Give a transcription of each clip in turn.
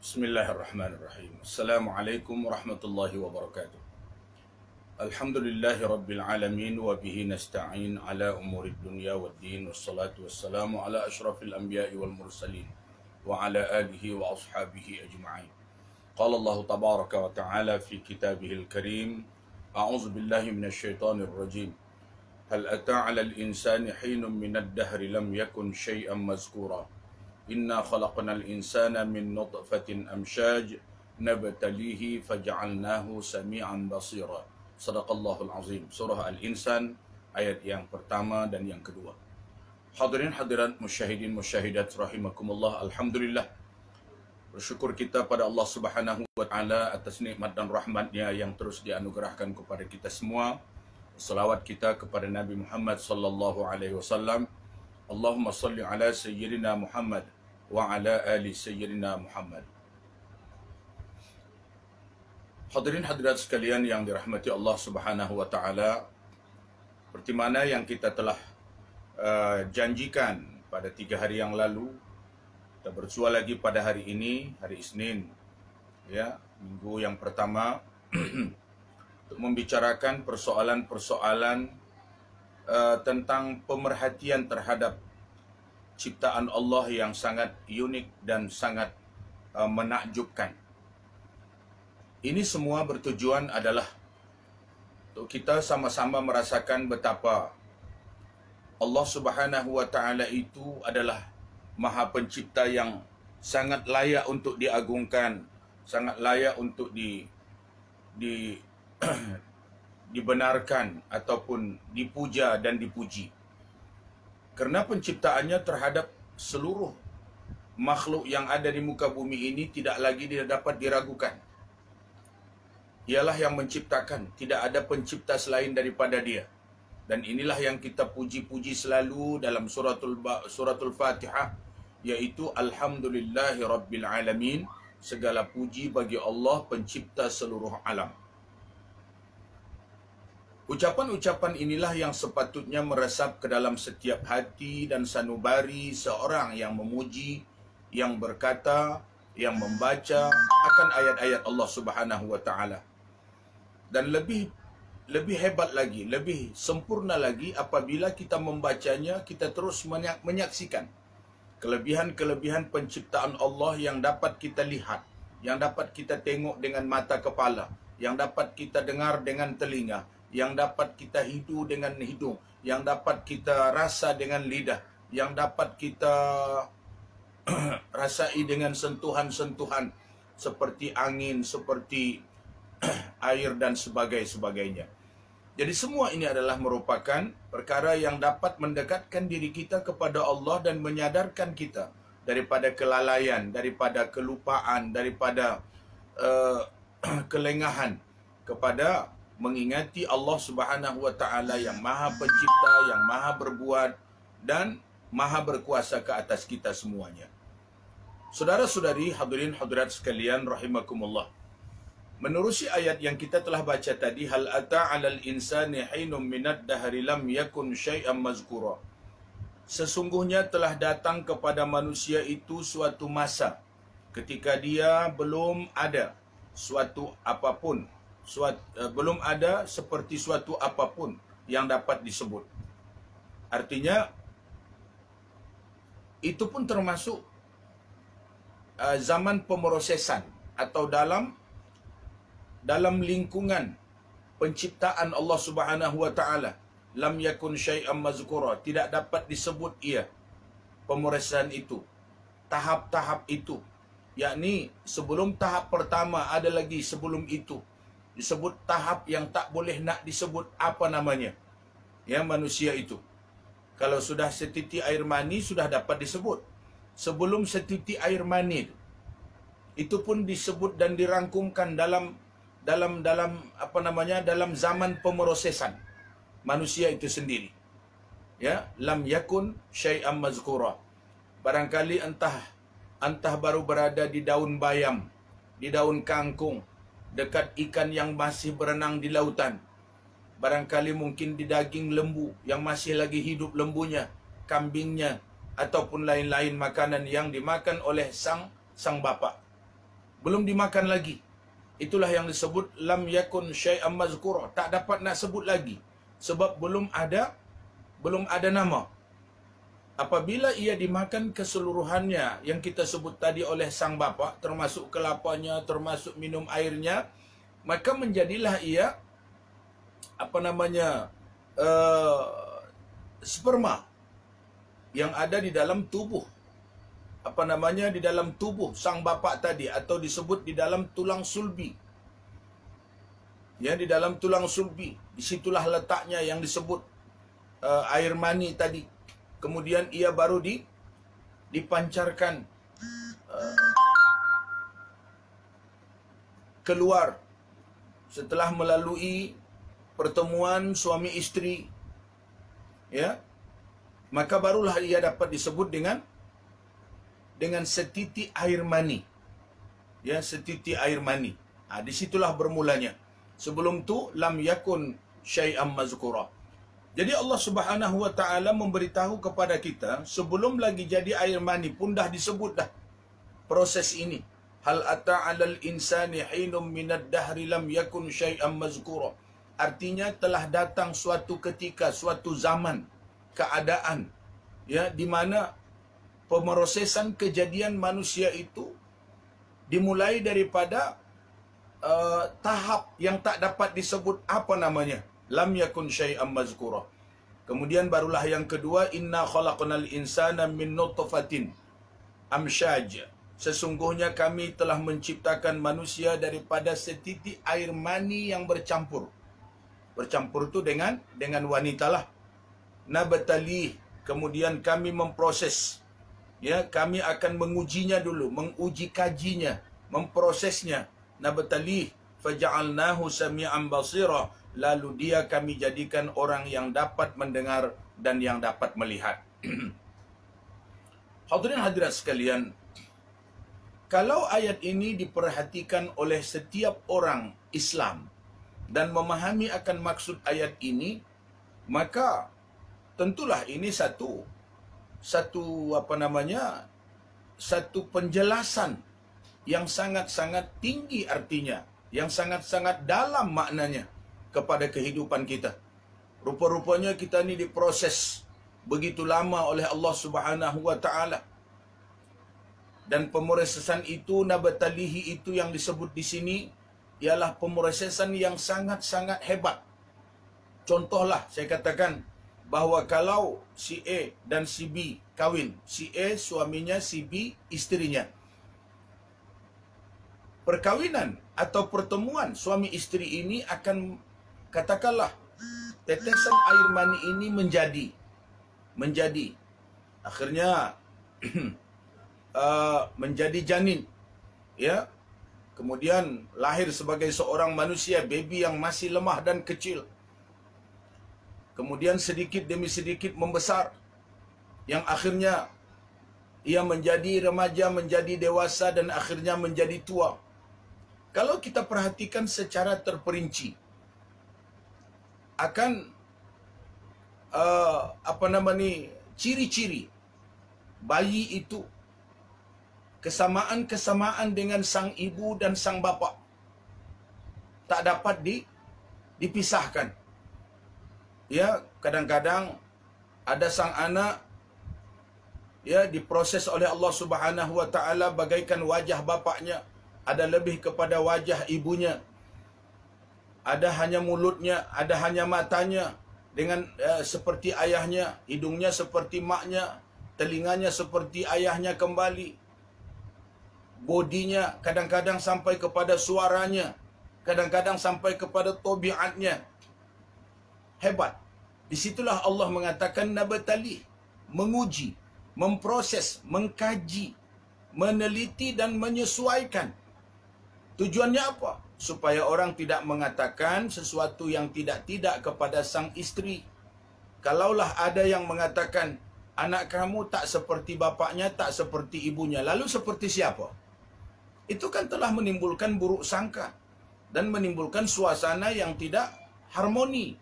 Bismillahirrahmanirrahim. Assalamualaikum warahmatullahi wabarakatuh. Alhamdulillahi rabbil alamin wa bihi nasta'in ala umurid dunya waddin wassalatu wassalamu ala ashrafil anbiya'i wal mursalin wa ala alihi wa ashabihi ajma'in. Qala Allah tabaraka wa ta'ala fi kitabihil karim, a'udzu billahi minasyaitonir rajim. Hal ata 'alal insani hinun minad dahri lam yakun syai'an mazkura. Inna khalaqnal insana min nutfatin amshaj nabtalihi faja'alnahu sami'an basira. Sadaqallahul azim. Surah Al-Insan ayat yang pertama dan yang kedua. Hadirin hadirat musyahidin musyahidat rahimakumullah. Alhamdulillah, bersyukur kita pada Allah Subhanahu wa taala atas nikmat dan rahmatnya yang terus dianugerahkan kepada kita semua. Salawat kita kepada Nabi Muhammad sallallahu alaihi wasallam. Allahumma salli ala sayyidina Muhammad wa ala ali sayyidina Muhammad. Hadirin hadirat sekalian yang dirahmati Allah Subhanahu wa taala, seperti mana yang kita telah janjikan pada 3 hari yang lalu, kita bersua lagi pada hari ini, hari Isnin, ya, minggu yang pertama untuk membicarakan persoalan-persoalan tentang pemerhatian terhadap ciptaan Allah yang sangat unik dan sangat menakjubkan. Ini semua bertujuan adalah untuk kita sama-sama merasakan betapa Allah Subhanahu wa taala itu adalah Maha Pencipta yang sangat layak untuk diagungkan, sangat layak untuk dibenarkan ataupun dipuja dan dipuji. Kerana penciptaannya terhadap seluruh makhluk yang ada di muka bumi ini tidak lagi dapat diragukan. Ialah yang menciptakan, tidak ada pencipta selain daripada Dia. Dan inilah yang kita puji-puji selalu dalam suratul Fatihah, yaitu Alhamdulillahi Rabbil Alamin. Segala puji bagi Allah pencipta seluruh alam. Ucapan-ucapan inilah yang sepatutnya meresap ke dalam setiap hati dan sanubari seorang yang memuji, yang berkata, yang membaca akan ayat-ayat Allah Subhanahu wa taala. Dan lebih hebat lagi, lebih sempurna lagi apabila kita membacanya, kita terus menyaksikan kelebihan-kelebihan penciptaan Allah yang dapat kita lihat, yang dapat kita tengok dengan mata kepala, yang dapat kita dengar dengan telinga, yang dapat kita hidu dengan hidung, yang dapat kita rasa dengan lidah, yang dapat kita rasai dengan sentuhan-sentuhan seperti angin, seperti air dan sebagainya. Jadi semua ini adalah merupakan perkara yang dapat mendekatkan diri kita kepada Allah dan menyadarkan kita daripada kelalaian, daripada kelupaan, daripada kelengahan, kepada mengingati Allah Subhanahu wa taala yang Maha Pencipta, yang Maha berbuat dan Maha berkuasa ke atas kita semuanya. Saudara-saudari, hadirin hadirat sekalian rahimakumullah. Menerusi ayat yang kita telah baca tadi, hal ata 'alal insani hinum minad dahri lam yakun syai'an mazkura. Sesungguhnya telah datang kepada manusia itu suatu masa ketika dia belum ada suatu apapun, belum ada seperti suatu apapun yang dapat disebut. Artinya itu pun termasuk zaman pemrosesan atau dalam lingkungan penciptaan Allah Subhanahu wa taala. Lam yakun syai'an mazkura, tidak dapat disebut ia, pemrosesan itu, tahap-tahap itu, yakni sebelum tahap pertama ada lagi sebelum itu disebut tahap yang tak boleh nak disebut apa namanya, ya, manusia itu. Kalau sudah setitik air mani sudah dapat disebut. Sebelum setitik air mani itu pun disebut dan dirangkumkan dalam zaman pemrosesan manusia itu sendiri. Ya, lam yakun syai'an mazkura. Barangkali entah baru berada di daun bayam, di daun kangkung, dekat ikan yang masih berenang di lautan. Barangkali mungkin di daging lembu yang masih lagi hidup lembunya, kambingnya, ataupun lain-lain makanan yang dimakan oleh sang bapa. belum dimakan lagi. Itulah yang disebut lam yakun syai'an mazkura, tak dapat nak sebut lagi sebab belum ada nama. Apabila ia dimakan keseluruhannya yang kita sebut tadi oleh sang bapa, termasuk kelapanya, termasuk minum airnya, maka menjadilah ia sperma yang ada di dalam tubuh di dalam tubuh sang bapa tadi, atau disebut di dalam tulang sulbi. Ya, di dalam tulang sulbi, disitulah letaknya yang disebut air mani tadi. Kemudian ia baru dipancarkan keluar setelah melalui pertemuan suami isteri, ya, maka barulah ia dapat disebut dengan setiti air mani. Ya, setiti air mani. Disitulah bermulanya. Sebelum tu lam yakun syai'an mazkura. Jadi Allah Subhanahu wa taala memberitahu kepada kita sebelum lagi jadi air mani pun dah disebut dah proses ini. Hal ata 'alal insani hinum minad dahri lam yakun syai'an mazkura. Artinya telah datang suatu ketika, suatu zaman, keadaan, ya, di mana pemrosesan kejadian manusia itu dimulai daripada tahap yang tak dapat disebut apa namanya, lam yakun syai'an mazkura. Kemudian barulah yang kedua, inna khalaqnal insana min nutfatin amsyaj. Sesungguhnya kami telah menciptakan manusia daripada setitik air mani yang bercampur. Bercampur tu dengan wanita lah. Nabtalih, kemudian kami memproses. Ya, kami akan mengujinya dulu, menguji kajinya, memprosesnya. Nabtalih faja'alnahu sami'an basira, lalu dia kami jadikan orang yang dapat mendengar dan yang dapat melihat. Hadirin hadirat sekalian, kalau ayat ini diperhatikan oleh setiap orang Islam dan memahami akan maksud ayat ini, maka tentulah ini satu penjelasan yang sangat-sangat tinggi artinya, yang sangat-sangat dalam maknanya kepada kehidupan kita. Rupa-rupanya kita ni diproses begitu lama oleh Allah Subhanahu wa taala. Dan pemrosesan itu, nabtalihi itu yang disebut di sini ialah pemrosesan yang sangat-sangat hebat. Contohlah saya katakan bahawa kalau si A dan si B kahwin, si A suaminya, si B isterinya. Perkahwinan atau pertemuan suami isteri ini akan, katakanlah, tetesan air mani ini menjadi akhirnya menjadi janin, ya. Kemudian lahir sebagai seorang manusia, baby yang masih lemah dan kecil. Kemudian sedikit demi sedikit membesar, yang akhirnya ia menjadi remaja, menjadi dewasa, dan akhirnya menjadi tua. Kalau kita perhatikan secara terperinci akan ciri-ciri bayi itu, kesamaan dengan sang ibu dan sang bapa tak dapat dipisahkan. Ya, kadang-kadang ada sang anak, ya, diproses oleh Allah Subhanahu wa taala bagaikan wajah bapaknya, ada lebih kepada wajah ibunya. Ada hanya mulutnya, ada hanya matanya dengan seperti ayahnya, hidungnya seperti maknya, telinganya seperti ayahnya kembali. Bodinya kadang-kadang sampai kepada suaranya, kadang-kadang sampai kepada tabiatnya. Hebat. Disitulah Allah mengatakan nabtali, menguji, memproses, mengkaji, meneliti dan menyesuaikan. Tujuannya apa? Supaya orang tidak mengatakan sesuatu yang tidak kepada sang isteri. Kalaulah ada yang mengatakan anak kamu tak seperti bapaknya, tak seperti ibunya, lalu seperti siapa? Itu kan telah menimbulkan buruk sangka dan menimbulkan suasana yang tidak harmoni.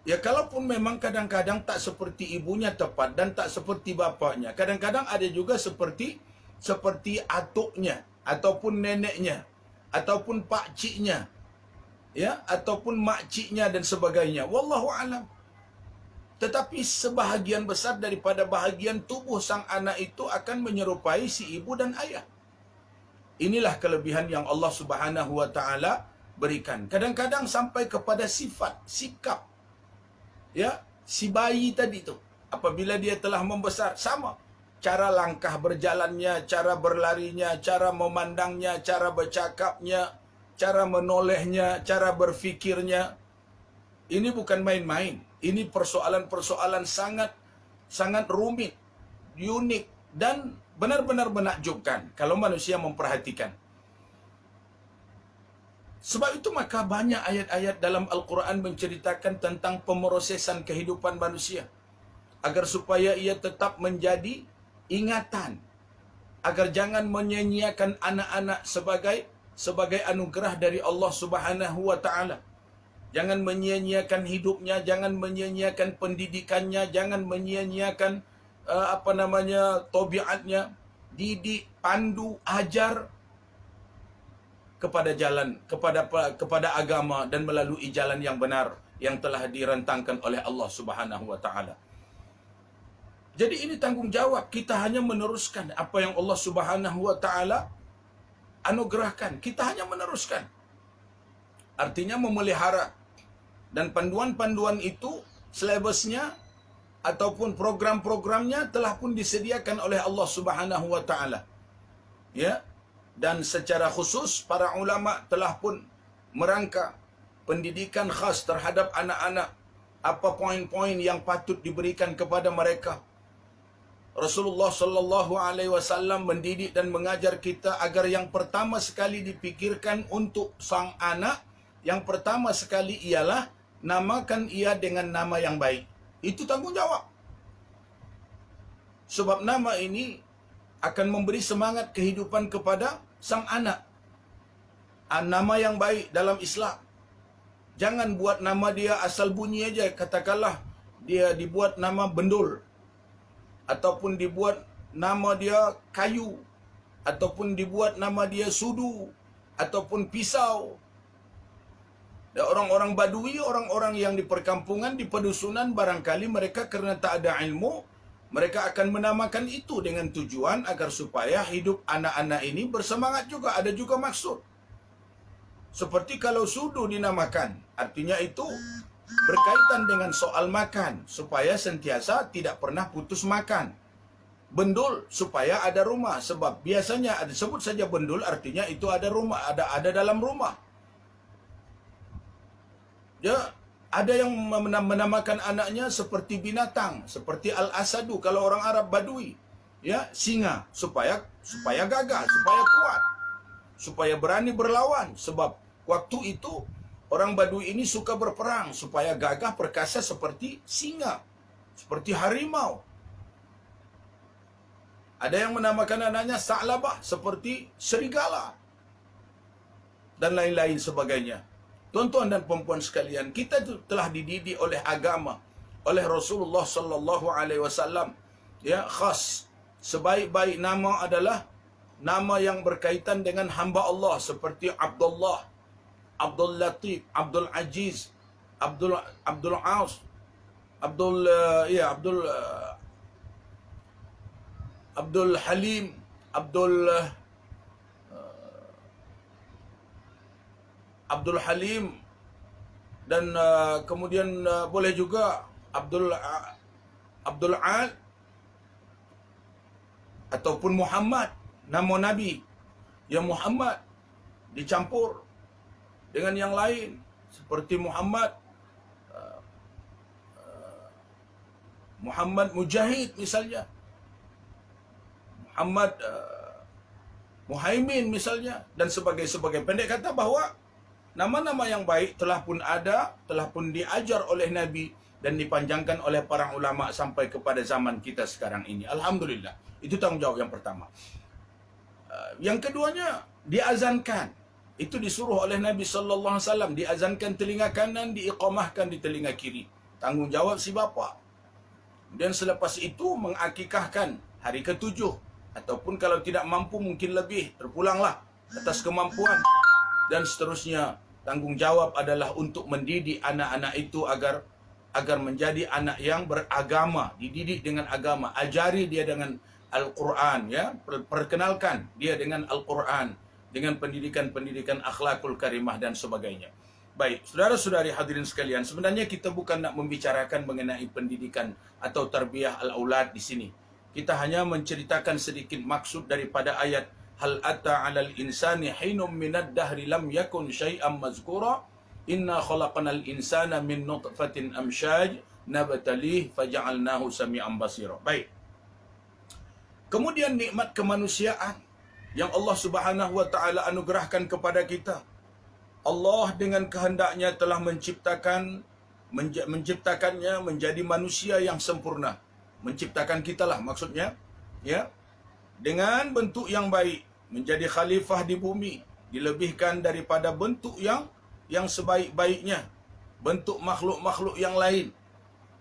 Ya, kalaupun memang kadang-kadang tak seperti ibunya tepat dan tak seperti bapaknya, kadang-kadang ada juga seperti seperti atuknya, ataupun neneknya, ataupun pakciknya, ya, ataupun makciknya dan sebagainya. Wallahu alam. Tetapi sebahagian besar daripada bahagian tubuh sang anak itu akan menyerupai si ibu dan ayah. Inilah kelebihan yang Allah Subhanahu wa taala berikan. Kadang-kadang sampai kepada sifat, sikap, ya, si bayi tadi tu. Apabila dia telah membesar, sama. Cara langkah berjalannya, cara berlarinya, cara memandangnya, cara bercakapnya, cara menolehnya, cara berfikirnya. Ini bukan main-main. Ini persoalan-persoalan sangat rumit, unik, dan benar-benar menakjubkan kalau manusia memperhatikan. Sebab itu maka banyak ayat-ayat dalam Al-Quran menceritakan tentang pemrosesan kehidupan manusia, agar supaya ia tetap menjadi ingatan, agar jangan menyia-nyiakan anak-anak sebagai anugerah dari Allah Subhanahu wa taala. Jangan menyia-nyiakan hidupnya, jangan menyia-nyiakan pendidikannya, jangan menyia-nyiakan tabiatnya. Didik, pandu, ajar kepada jalan, kepada agama dan melalui jalan yang benar yang telah direntangkan oleh Allah Subhanahu wa taala. Jadi ini tanggungjawab kita, hanya meneruskan apa yang Allah Subhanahu wa taala anugerahkan. Kita hanya meneruskan. Artinya memelihara. Dan panduan-panduan itu, silabusnya ataupun program-programnya telah pun disediakan oleh Allah Subhanahu wa taala. Ya. Dan secara khusus para ulama telah pun merangka pendidikan khas terhadap anak-anak. Apa poin-poin yang patut diberikan kepada mereka. Rasulullah sallallahu alaihi wasallam mendidik dan mengajar kita agar yang pertama sekali dipikirkan untuk sang anak, yang pertama sekali ialah namakan ia dengan nama yang baik. Itu tanggungjawab. Sebab nama ini akan memberi semangat kehidupan kepada sang anak. Nama yang baik dalam Islam. Jangan buat nama dia asal bunyi aja. Katakanlah dia dibuat nama Bendul, ataupun dibuat nama dia Kayu, ataupun dibuat nama dia Sudu, ataupun Pisau. Dan orang-orang Badui, orang-orang yang di perkampungan, di pedusunan, barangkali mereka kerana tak ada ilmu, mereka akan menamakan itu dengan tujuan agar supaya hidup anak-anak ini bersemangat juga. Ada juga maksud. Seperti kalau Sudu dinamakan, artinya itu berkaitan dengan soal makan, supaya sentiasa tidak pernah putus makan. Bendul, supaya ada rumah. Sebab biasanya ada sebut saja Bendul, artinya itu ada rumah, ada dalam rumah. Ya, ada yang menamakan anaknya seperti binatang, seperti Al-Asadu kalau orang Arab Badui. Ya, singa, supaya gagah, supaya kuat, supaya berani berlawan. Sebab waktu itu orang Badui ini suka berperang, supaya gagah perkasa seperti singa, seperti harimau. Ada yang menamakan anaknya Sa'labah, seperti serigala, dan lain-lain sebagainya. Tuan-tuan dan puan-puan sekalian, kita telah dididik oleh agama, oleh Rasulullah sallallahu alaihi wasallam, ya, khas sebaik-baik nama adalah nama yang berkaitan dengan hamba Allah, seperti Abdullah, Abdul Latif, Abdul Aziz, Abdul Aus, Abdul Halim, Abdul Halim, dan kemudian boleh juga Abdul Al, ataupun Muhammad, nama Nabi yang Muhammad dicampur dengan yang lain, seperti Muhammad Mujahid misalnya, Muhammad Muhaimin misalnya, dan sebagai pendek kata bahawa nama-nama yang baik telah pun ada, telah pun diajar oleh Nabi dan dipanjangkan oleh para ulama sampai kepada zaman kita sekarang ini. Alhamdulillah. Itu tanggungjawab yang pertama. Yang keduanya, diazankan. Itu disuruh oleh Nabi sallallahu alaihi wasallam, diazankan telinga kanan, diiqamahkan di telinga kiri. Tanggungjawab si bapa. Dan selepas itu mengakikahkan hari ke-7 Ataupun kalau tidak mampu mungkin lebih, terpulanglah atas kemampuan. Dan seterusnya, tanggungjawab adalah untuk mendidik anak-anak itu agar menjadi anak yang beragama, dididik dengan agama, ajari dia dengan Al-Quran, ya, perkenalkan dia dengan Al-Quran, dengan pendidikan-pendidikan akhlakul karimah dan sebagainya. Baik, saudara-saudari hadirin sekalian, sebenarnya kita bukan nak membicarakan mengenai pendidikan atau tarbiyah al-aulad di sini. Kita hanya menceritakan sedikit maksud daripada ayat hal ata 'alal insani hinum minad dahri lam yakun syai'an mazkura inna khalaqnal insana min nutfatin amsyaj nabtalih faja'alnahu sami'an basira. Baik. Kemudian nikmat kemanusiaan yang Allah Subhanahu wa taala anugerahkan kepada kita. Allah dengan kehendaknya telah menciptakannya menjadi manusia yang sempurna. Menciptakan kita lah maksudnya, ya, dengan bentuk yang baik, menjadi khalifah di bumi, dilebihkan daripada bentuk yang sebaik-baiknya, bentuk makhluk-makhluk yang lain.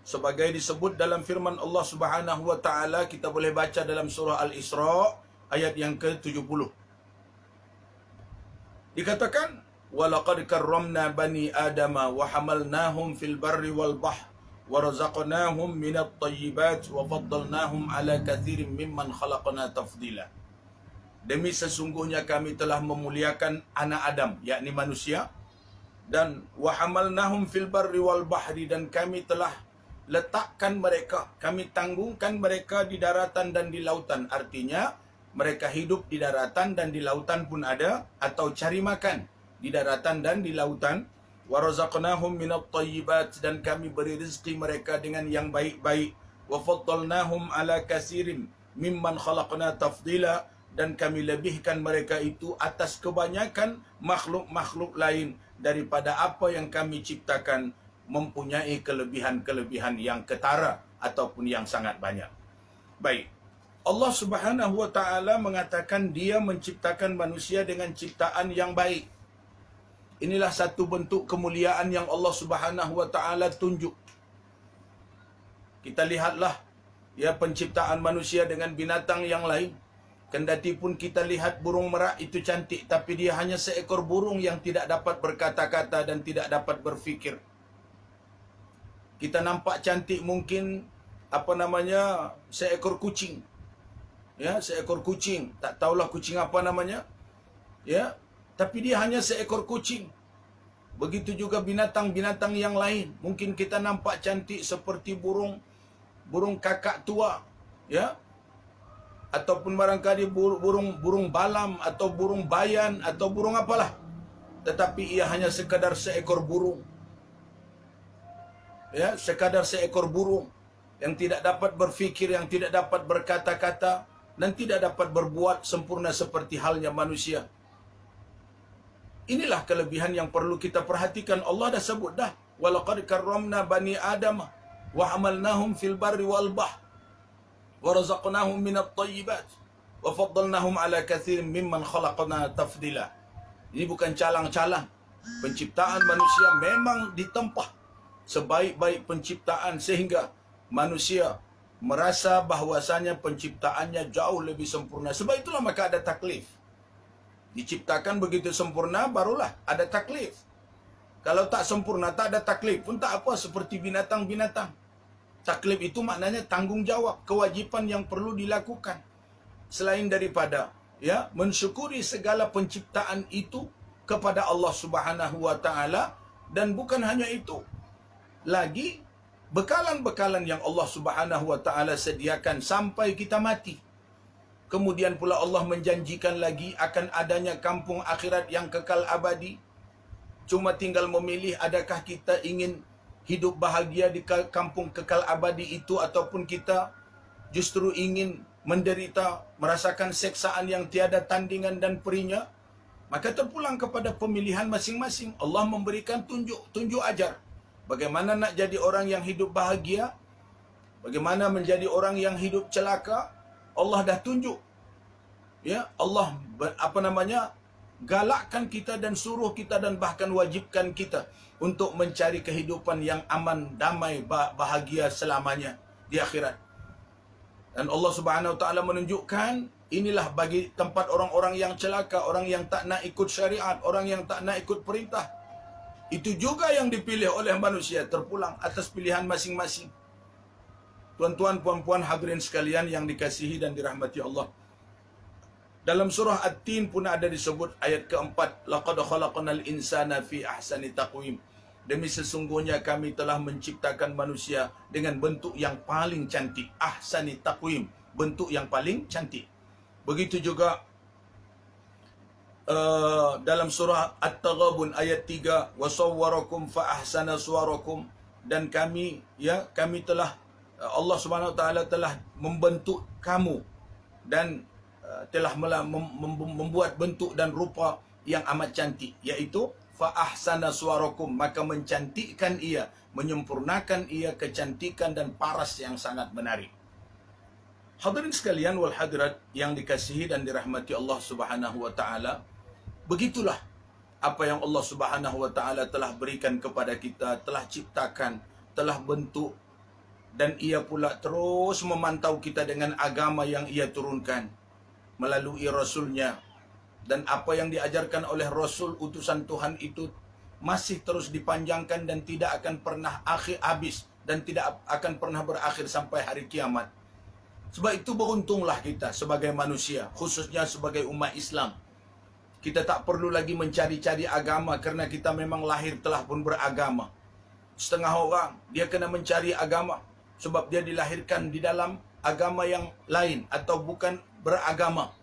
Sebagai disebut dalam firman Allah Subhanahu wa taala, kita boleh baca dalam surah Al-Isra ayat yang ke-70. Dikatakan, "Walaqad karramna bani Adama wa hamalnahum fil barri wal bahr wa razaqnahum minat thayyibat wa faddalnahum ala katsirin mimman khalaqna tafdila." Demi sesungguhnya kami telah memuliakan anak Adam, yakni manusia, dan wa hamalnahum fil barri wal bahri, dan kami telah letakkan mereka, kami tanggungkan mereka di daratan dan di lautan. Artinya mereka hidup di daratan dan di lautan pun ada, atau cari makan di daratan dan di lautan. Wa razaqnahum minat thayyibat, dan kami beri rezeki mereka dengan yang baik-baik. Wa faddalnahum ala katsirin mimman khalaqna tafdila, dan kami lebihkan mereka itu atas kebanyakan makhluk-makhluk lain daripada apa yang kami ciptakan, mempunyai kelebihan-kelebihan yang ketara ataupun yang sangat banyak. Baik. Allah Subhanahu wa taala mengatakan dia menciptakan manusia dengan ciptaan yang baik. Inilah satu bentuk kemuliaan yang Allah Subhanahu wa taala tunjuk. Kita lihatlah, ya, penciptaan manusia dengan binatang yang lain. Kendati pun kita lihat burung merak itu cantik, tapi dia hanya seekor burung yang tidak dapat berkata-kata dan tidak dapat berfikir. Kita nampak cantik mungkin seekor kucing. Ya, seekor kucing, tak tahulah kucing apa namanya. Ya, tapi dia hanya seekor kucing. Begitu juga binatang-binatang yang lain. Mungkin kita nampak cantik seperti burung kakak tua, ya. Ataupun barangkali burung balam atau burung bayan atau burung apalah. Tetapi ia hanya sekadar seekor burung. Ya, sekadar seekor burung yang tidak dapat berfikir, yang tidak dapat berkata-kata dan tidak dapat berbuat sempurna seperti halnya manusia. Inilah kelebihan yang perlu kita perhatikan. Allah dah sebut dah, walaqad karramna bani Adam wa hamalnahum fil barri wal bahr wa razaqnahum minat thayyibat wa faddalnahum ala katsirin mimman khalaqna tafdila. Ini bukan calang-calang. Penciptaan manusia memang ditempah sebaik-baik penciptaan sehingga manusia merasa bahwasanya penciptaannya jauh lebih sempurna. Sebab itulah maka ada taklif. Diciptakan begitu sempurna barulah ada taklif. Kalau tak sempurna, tak ada taklif pun tak apa, seperti binatang-binatang. Taklif itu maknanya tanggungjawab, kewajipan yang perlu dilakukan. Selain daripada, ya, mensyukuri segala penciptaan itu kepada Allah Subhanahu wa taala, dan bukan hanya itu. Lagi bekalan-bekalan yang Allah Subhanahu wa taala sediakan sampai kita mati. Kemudian pula Allah menjanjikan lagi akan adanya kampung akhirat yang kekal abadi. Cuma tinggal memilih, adakah kita ingin hidup bahagia di kampung kekal abadi itu, ataupun kita justru ingin menderita, merasakan seksaan yang tiada tandingan dan perinya. Maka terpulang kepada pemilihan masing-masing. Allah memberikan tunjuk ajar. Bagaimana nak jadi orang yang hidup bahagia, bagaimana menjadi orang yang hidup celaka, Allah dah tunjuk. Ya, Allah galakkan kita dan suruh kita dan bahkan wajibkan kita untuk mencari kehidupan yang aman, damai, bahagia selamanya di akhirat. Dan Allah Subhanahu Wa Taala menunjukkan inilah bagi tempat orang-orang yang celaka, orang yang tak nak ikut syariat, orang yang tak nak ikut perintah. Itu juga yang dipilih oleh manusia, terpulang atas pilihan masing-masing. Tuan-tuan, puan-puan, hadirin sekalian yang dikasihi dan dirahmati Allah. Dalam surah At-Tin pun ada disebut ayat keempat, laqad khalaqnal insana fi ahsani taqwim. Demi sesungguhnya kami telah menciptakan manusia dengan bentuk yang paling cantik. Ahsani taqwim, bentuk yang paling cantik. Begitu juga dalam surah At-Taghabun ayat 3, wasawwarakum fa ahsana suwarakum, dan kami telah Allah Subhanahu Wa Taala telah membentuk kamu dan telah membuat bentuk dan rupa yang amat cantik, yaitu fa ahsana suwarakum, maka mencantikkan ia, menyempurnakan ia kecantikan dan paras yang sangat menarik. Hadirin sekalian wal hadirat yang dikasihi dan dirahmati Allah Subhanahu Wa Taala, begitulah apa yang Allah Subhanahu Wa Taala telah berikan kepada kita, telah ciptakan, telah bentuk, dan ia pula terus memantau kita dengan agama yang ia turunkan melalui Rasulnya. Dan apa yang diajarkan oleh Rasul utusan Tuhan itu masih terus dipanjangkan dan tidak akan pernah habis dan tidak akan pernah berakhir sampai hari kiamat. Sebab itu beruntunglah kita sebagai manusia, khususnya sebagai umat Islam. Kita tak perlu lagi mencari-cari agama kerana kita memang lahir telah pun beragama. Setengah orang dia kena mencari agama sebab dia dilahirkan di dalam agama yang lain atau bukan beragama.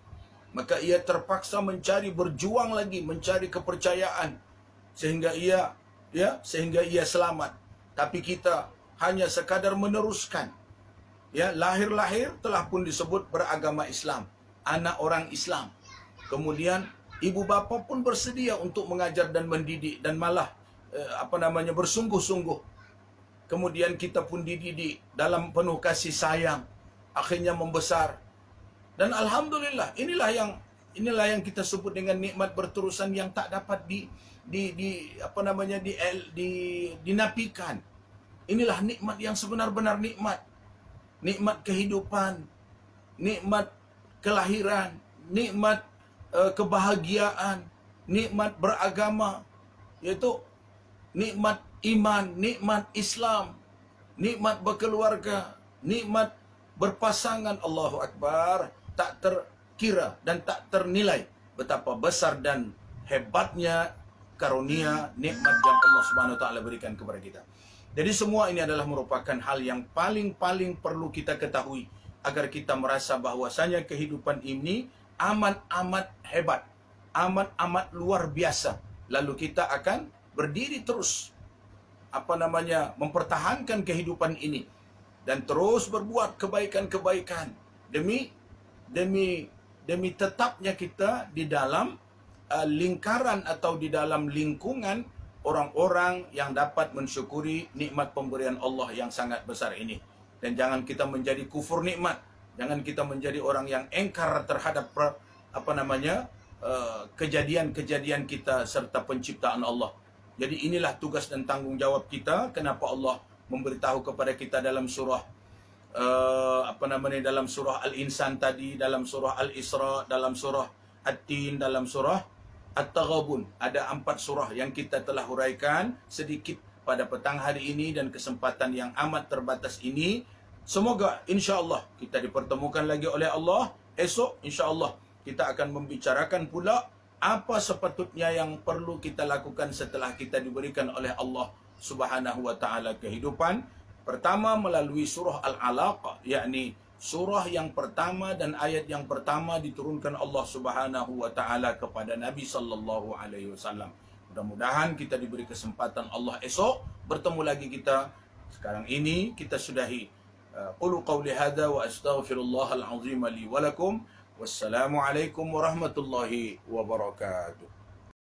Maka ia terpaksa mencari, berjuang lagi mencari kepercayaan sehingga ia selamat. Tapi kita hanya sekadar meneruskan. Lahir-lahir telah pun disebut beragama Islam, anak orang Islam. Kemudian ibu bapa pun bersedia untuk mengajar dan mendidik dan malah bersungguh-sungguh. Kemudian kita pun dididik dalam penuh kasih sayang, akhirnya membesar. Dan alhamdulillah, inilah yang kita sebut dengan nikmat berterusan yang tak dapat dinafikan. Inilah nikmat yang sebenar-benar nikmat. Nikmat kehidupan, nikmat kelahiran, nikmat kebahagiaan, nikmat beragama, yaitu nikmat iman, nikmat Islam, nikmat berkeluarga, nikmat berpasangan. Allahu Akbar. Tak terkira dan tak ternilai betapa besar dan hebatnya karunia nikmat yang Allah Subhanahu Wa Taala berikan kepada kita. Jadi semua ini adalah merupakan hal yang paling perlu kita ketahui agar kita merasa bahwasanya kehidupan ini amat hebat, amat luar biasa. Lalu kita akan berdiri terus mempertahankan kehidupan ini dan terus berbuat kebaikan-kebaikan demi tetapnya kita di dalam lingkaran atau di dalam lingkungan orang-orang yang dapat mensyukuri nikmat pemberian Allah yang sangat besar ini. Dan jangan kita menjadi kufur nikmat, jangan kita menjadi orang yang engkar terhadap kejadian-kejadian kita serta penciptaan Allah. Jadi inilah tugas dan tanggung jawab kita. Kenapa Allah memberitahu kepada kita dalam surah dalam surah Al-Insan tadi, dalam surah Al-Isra, dalam surah At-Tin, dalam surah At-Taghabun. Ada 4 surah yang kita telah huraikan sedikit pada petang hari ini dan kesempatan yang amat terbatas ini. Semoga insya-Allah kita dipertemukan lagi oleh Allah esok. Insya-Allah kita akan membicarakan pula apa sepatutnya yang perlu kita lakukan setelah kita diberikan oleh Allah Subhanahu Wa Taala kehidupan. Pertama melalui surah Al-Alaq, yakni surah yang pertama dan ayat yang pertama diturunkan Allah Subhanahu Wa Taala kepada Nabi sallallahu alaihi wasallam. Mudah-mudahan kita diberi kesempatan Allah esok bertemu lagi kita. Sekarang ini kita sudahi. Qulu qawli hadza wa astaghfirullahal azim li wa lakum. Wassalamu alaikum warahmatullahi wabarakatuh.